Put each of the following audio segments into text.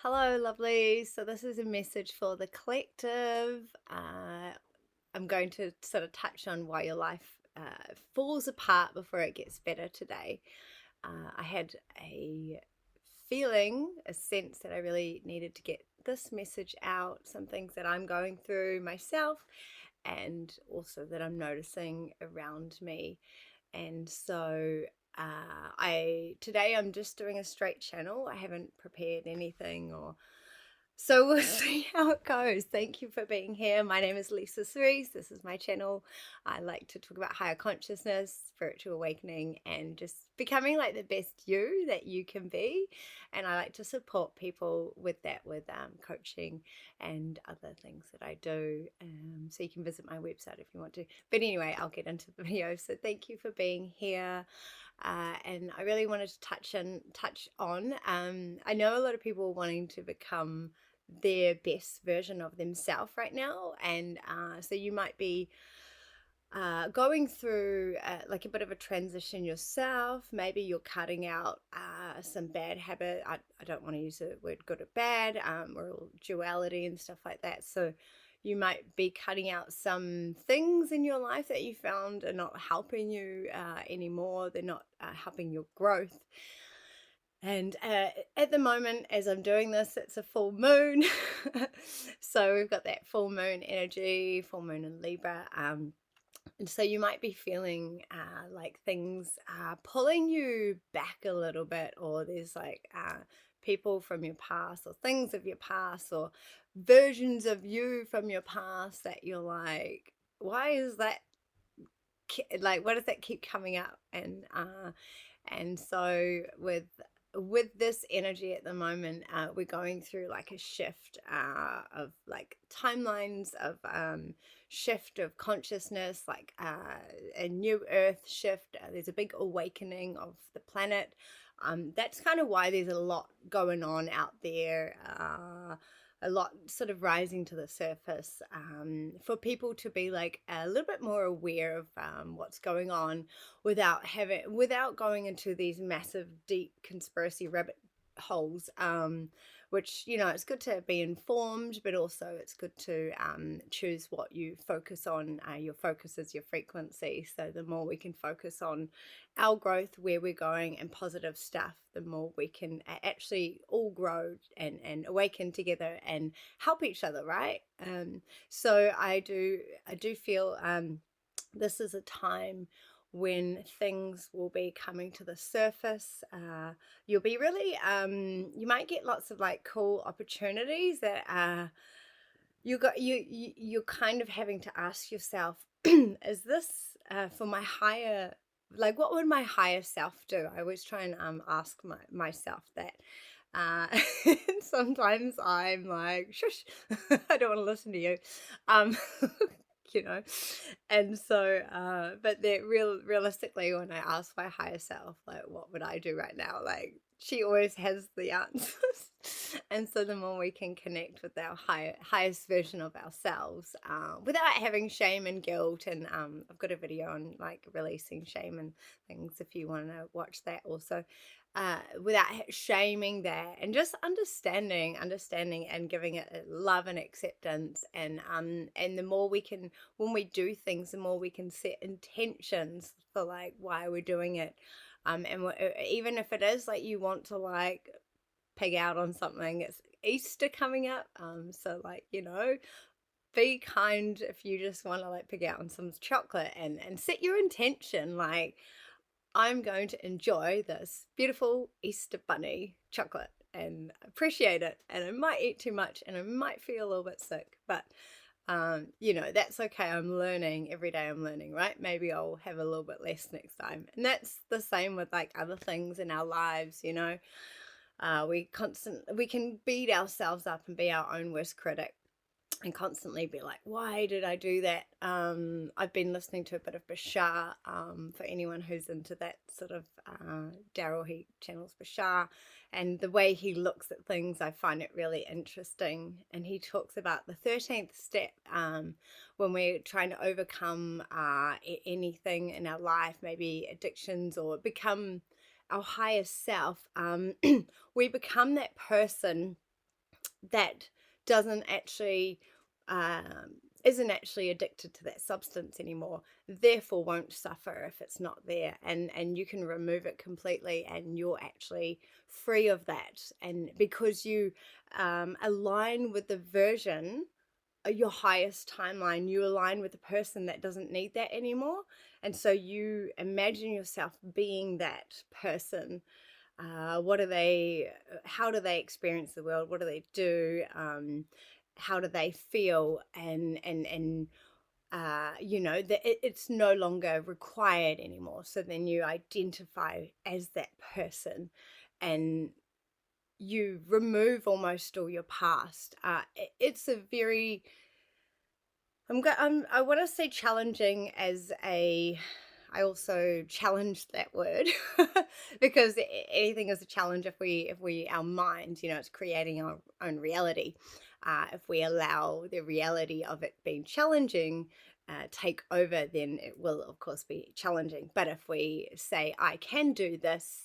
Hello, lovely. So, this is a message for the collective. I'm going to sort of touch on why your life falls apart before it gets better today. I had a feeling, a sense that I really needed to get this message out, some things that I'm going through myself, and also that I'm noticing around me. And so I today I'm just doing a straight channel. I haven't prepared anything, or so we'll see how it goes. Thank you for being here. My name is Lisa Cerise. This is my channel. I like to talk about higher consciousness, spiritual awakening, and just becoming like the best you that you can be. And I like to support people with that, with coaching and other things that I do. So you can visit my website if you want to. But anyway, I'll get into the video. So thank you for being here. And I really wanted to touch on. I know a lot of people wanting to become their best version of themselves right now, and so you might be going through like a bit of a transition yourself. Maybe you're cutting out some bad habit. I don't want to use the word good or bad, or duality and stuff like that. So you might be cutting out some things in your life that you found are not helping you anymore. They're not helping your growth. And at the moment, as I'm doing this, it's a full moon. So we've got that full moon energy, full moon in Libra. And so you might be feeling like things are pulling you back a little bit, or there's like people from your past, or things of your past, or versions of you from your past that you're like, why is that? Like, what does that keep coming up? And so with this energy at the moment, we're going through like a shift of like timelines of shift of consciousness, like a new earth shift. There's a big awakening of the planet. That's kind of why there's a lot going on out there. A lot sort of rising to the surface, for people to be like a little bit more aware of what's going on, without going into these massive deep conspiracy rabbit holes, which, it's good to be informed, but also it's good to choose what you focus on. Your focus is your frequency, so the more we can focus on our growth, where we're going, and positive stuff, the more we can actually all grow and awaken together and help each other, right? So I do feel this is a time when things will be coming to the surface. You'll be really you might get lots of like cool opportunities that you're kind of having to ask yourself, is this for my higher, like, what would my higher self do? I always try and ask myself that. uh Sometimes I'm like, shush, I don't want to listen to you. um you know and so but realistically, when I ask my higher self, like, what would I do right now, like, she always has the answers. And so the more we can connect with our highest version of ourselves, without having shame and guilt. And I've got a video on like releasing shame and things, if you want to watch that also. Without shaming that, and just understanding and giving it love and acceptance. And the more we can, when we do things, the more we can set intentions for like why we're doing it. Even if it is like you want to like pig out on something, it's Easter coming up, so like, be kind if you just want to like pig out on some chocolate, and set your intention like, I'm going to enjoy this beautiful Easter bunny chocolate and appreciate it. And I might eat too much and I might feel a little bit sick, but that's okay. I'm learning every day. I'm learning, right? Maybe I'll have a little bit less next time. And that's the same with like other things in our lives. We can beat ourselves up and be our own worst critic, and constantly be like, why did I do that? I've been listening to a bit of Bashar, for anyone who's into that sort of Daryl, he channels Bashar, and the way he looks at things, I find it really interesting. And he talks about the 13th step, when we're trying to overcome anything in our life, maybe addictions, or become our highest self. We become that person that doesn't actually isn't actually addicted to that substance anymore, therefore won't suffer if it's not there, and you can remove it completely and you're actually free of that. And because you align with the version, your highest timeline, you align with the person that doesn't need that anymore, and so you imagine yourself being that person. What are they, how do they experience the world, what do they do, how do they feel, and you know that it's no longer required anymore. So then you identify as that person, and you remove almost all your past. It's a very, I want to say challenging as a, I also challenge that word because anything is a challenge if we our mind, you know, it's creating our own reality. If we allow the reality of it being challenging take over, then it will of course be challenging. But if we say I can do this,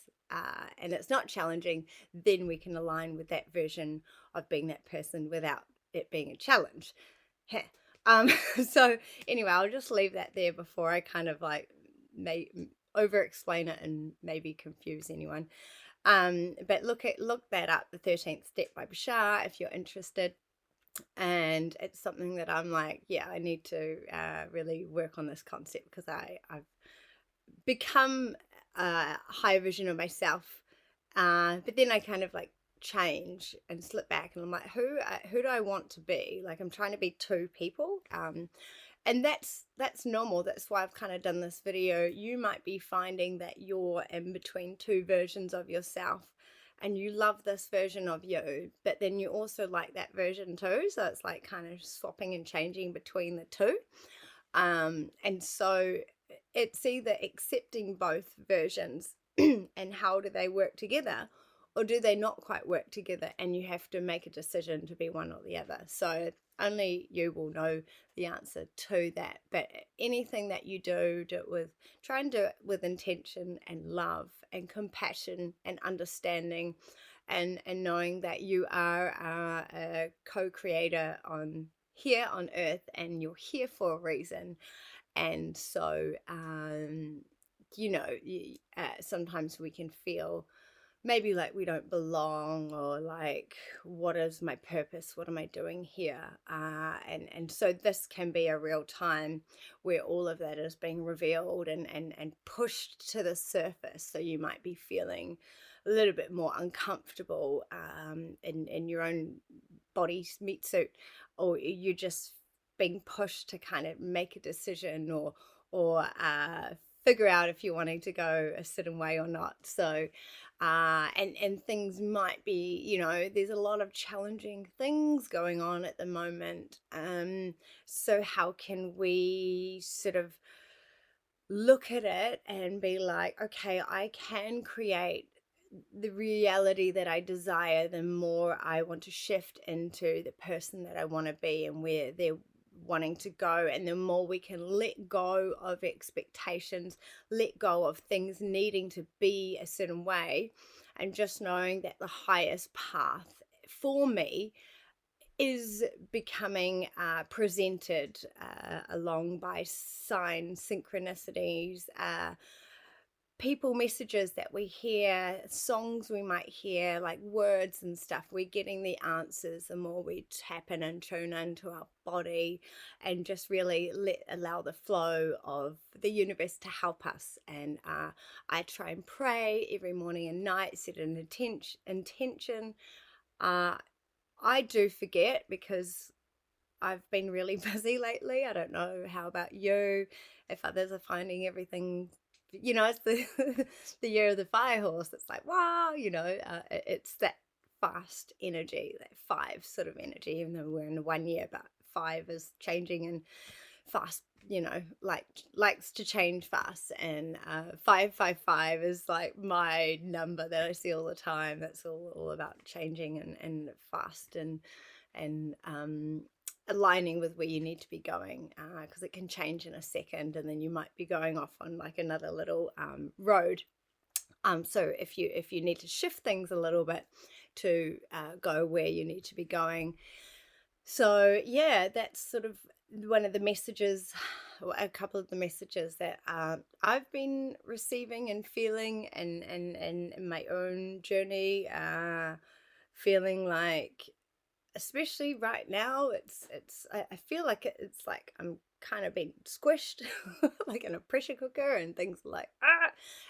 and it's not challenging, then we can align with that version of being that person without it being a challenge. Heh. Um, so anyway, I'll just leave that there before I kind of like may over explain it and maybe confuse anyone. But look that up, The 13th Step by Bashar, if you're interested. And it's something that I'm like, yeah, I need to really work on this concept, because I've become a higher version of myself, but then I kind of like change and slip back, and I'm like, who do I want to be? Like, I'm trying to be two people, and that's normal. That's why I've kind of done this video. You might be finding that you're in between two versions of yourself, and you love this version of you, but then you also like that version too, so it's like kind of swapping and changing between the two. And so it's either accepting both versions and how do they work together, or do they not quite work together, and you have to make a decision to be one or the other. So only you will know the answer to that. But anything that you do, do it with, try and do it with intention and love and compassion and understanding, and knowing that you are a co-creator on here on earth, and you're here for a reason. And so you know, sometimes we can feel maybe like we don't belong, or like, what is my purpose, what am I doing here, and so this can be a real time where all of that is being revealed and pushed to the surface. So you might be feeling a little bit more uncomfortable in your own body meat suit, or you're just being pushed to kind of make a decision, or figure out if you're wanting to go a certain way or not. So and things might be, you know, there's a lot of challenging things going on at the moment. So how can we sort of look at it and be like, okay, I can create the reality that I desire, the more I want to shift into the person that I want to be and where they're wanting to go. And the more we can let go of expectations, let go of things needing to be a certain way, and just knowing that the highest path for me is becoming presented along by signs, synchronicities, people messages that we hear, songs we might hear, like words and stuff. We're getting the answers the more we tap in and tune into our body, and just really allow the flow of the universe to help us. And I try and pray every morning and night, set an intention. I do forget, because I've been really busy lately. I don't know how about you, if others are finding everything, you know, it's the the year of the fire horse. It's like, wow, you know, it's that fast energy, that five sort of energy, even though we're in the 1 year, but five is changing and fast, you know, like likes to change fast. And 555 is like my number that I see all the time. That's all about changing and fast, and aligning with where you need to be going, because it can change in a second, and then you might be going off on like another little road. So if you need to shift things a little bit, to go where you need to be going. So yeah, that's sort of one of the messages, or a couple of the messages that I've been receiving and feeling, and in my own journey, feeling like, especially right now, I feel like it's like I'm kind of being squished like in a pressure cooker, and things are like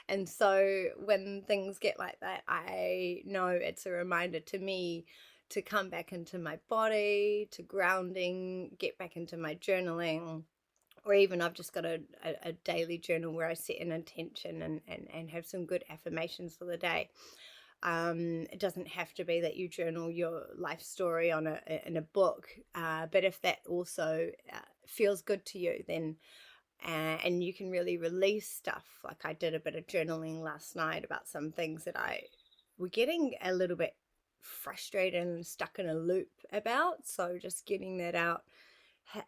and so when things get like that, I know it's a reminder to me to come back into my body, to grounding, get back into my journaling, or even I've just got a daily journal where I set an intention, and have some good affirmations for the day. It doesn't have to be that you journal your life story in a book, but if that also feels good to you, then and you can really release stuff. Like I did a bit of journaling last night about some things that I were getting a little bit frustrated and stuck in a loop about. So just getting that out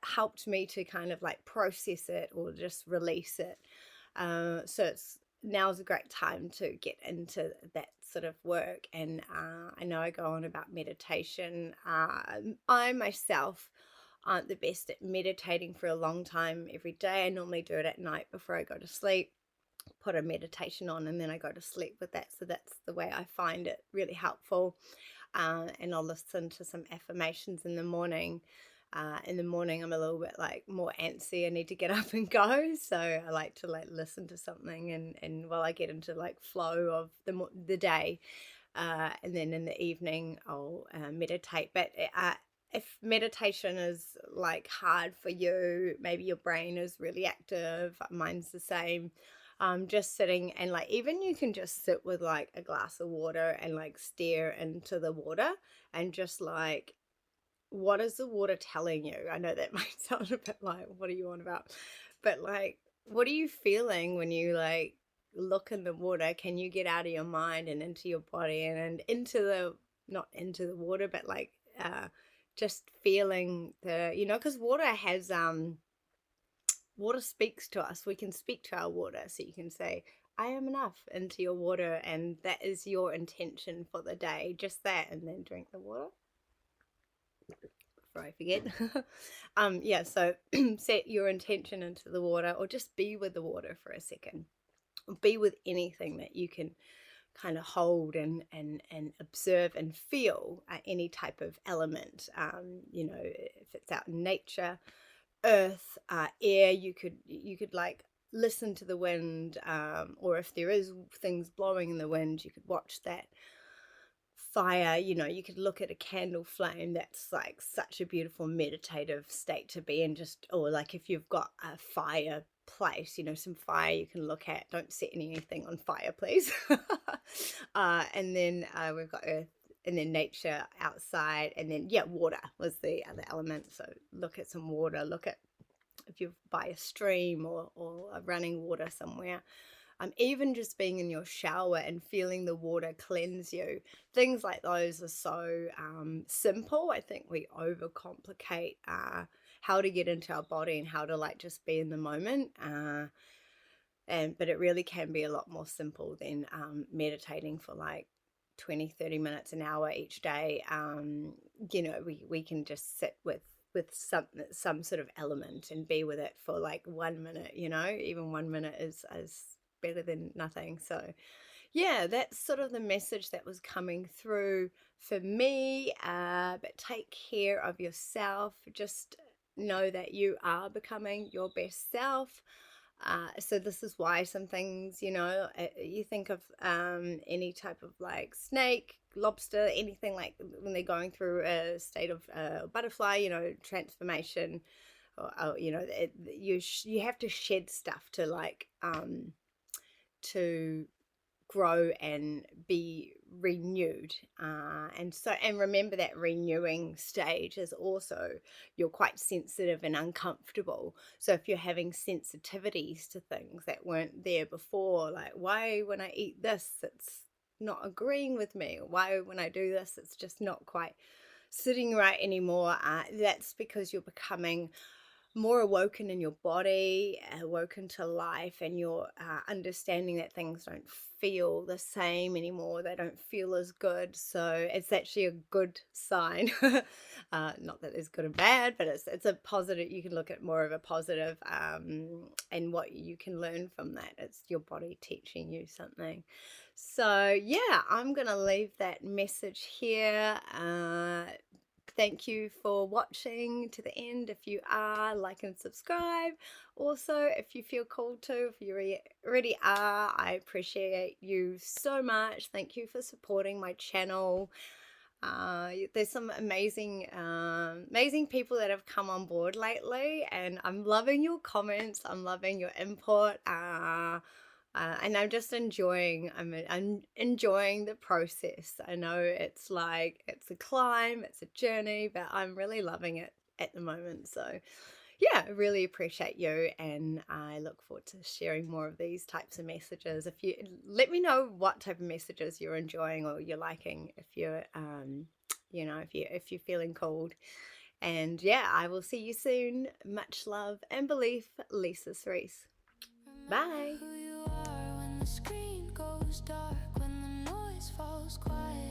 helped me to kind of like process it or just release it. So it's now's a great time to get into that sort of work. And I know I go on about meditation. I myself aren't the best at meditating for a long time every day. I normally do it at night before I go to sleep, put a meditation on, and then I go to sleep with that. So that's the way I find it really helpful. And I'll listen to some affirmations in the morning. In the morning, I'm a little bit like more antsy. I need to get up and go, so I like to like listen to something, and while I get into like flow of the day, and then in the evening I'll meditate. But if meditation is like hard for you, maybe your brain is really active, mine's the same. Just sitting, and like even you can just sit with like a glass of water and like stare into the water, and just like, what is the water telling you? I know that might sound a bit like, what are you on about? But like, what are you feeling when you like look in the water? Can you get out of your mind and into your body, and into the, not into the water, but like just feeling the, because water speaks to us. We can speak to our water. So you can say, I am enough, into your water, and that is your intention for the day. Just that, and then drink the water before I forget. Yeah, so set your intention into the water, or just be with the water for a second. Or be with anything that you can kind of hold and observe and feel, any type of element. If it's out in nature, earth, air, you could like listen to the wind, or if there is things blowing in the wind, you could watch that. Fire, you could look at a candle flame. That's like such a beautiful meditative state to be in. Just, or like if you've got a fireplace, some fire you can look at. Don't set anything on fire, please. And then we've got earth, and then nature outside, and then water was the other element. So look at some water, look at if you're by a stream, or a running water somewhere. Even just being in your shower and feeling the water cleanse you. Things like those are so simple. I think we overcomplicate how to get into our body, and how to like just be in the moment. But it really can be a lot more simple than meditating for like 20, 30 minutes, an hour each day. We can just sit with some sort of element and be with it for like 1 minute. Even 1 minute is better than nothing. So yeah, that's sort of the message that was coming through for me. But take care of yourself. Just know that you are becoming your best self. So this is why some things, you think of any type of like snake, lobster, anything, like when they're going through a state of butterfly, transformation, or you have to shed stuff to like to grow and be renewed. And remember that renewing stage is also, you're quite sensitive and uncomfortable. So if you're having sensitivities to things that weren't there before, like, why when I eat this it's not agreeing with me, or why when I do this it's just not quite sitting right anymore, that's because you're becoming more awoken in your body, awoken to life, and you're understanding that things don't feel the same anymore. They don't feel as good. So it's actually a good sign. Not that there's good and bad, but it's a positive. You can look at more of a positive, and what you can learn from that. It's your body teaching you something. So yeah, I'm gonna leave that message here. Thank you for watching to the end. If you are, like and subscribe. Also, if you feel called to, if you already are, I appreciate you so much. Thank you for supporting my channel. There's some amazing people that have come on board lately, and I'm loving your comments. I'm loving your input. And I'm just enjoying. I'm enjoying the process. I know it's like it's a climb, it's a journey, but I'm really loving it at the moment. So, yeah, I really appreciate you, and I look forward to sharing more of these types of messages. If you let me know what type of messages you're enjoying or you're liking, if you're if you're feeling called. And yeah, I will see you soon. Much love and belief, Lisa Cerise. Remember Bye. who you are when the screen goes dark, when the noise falls quiet.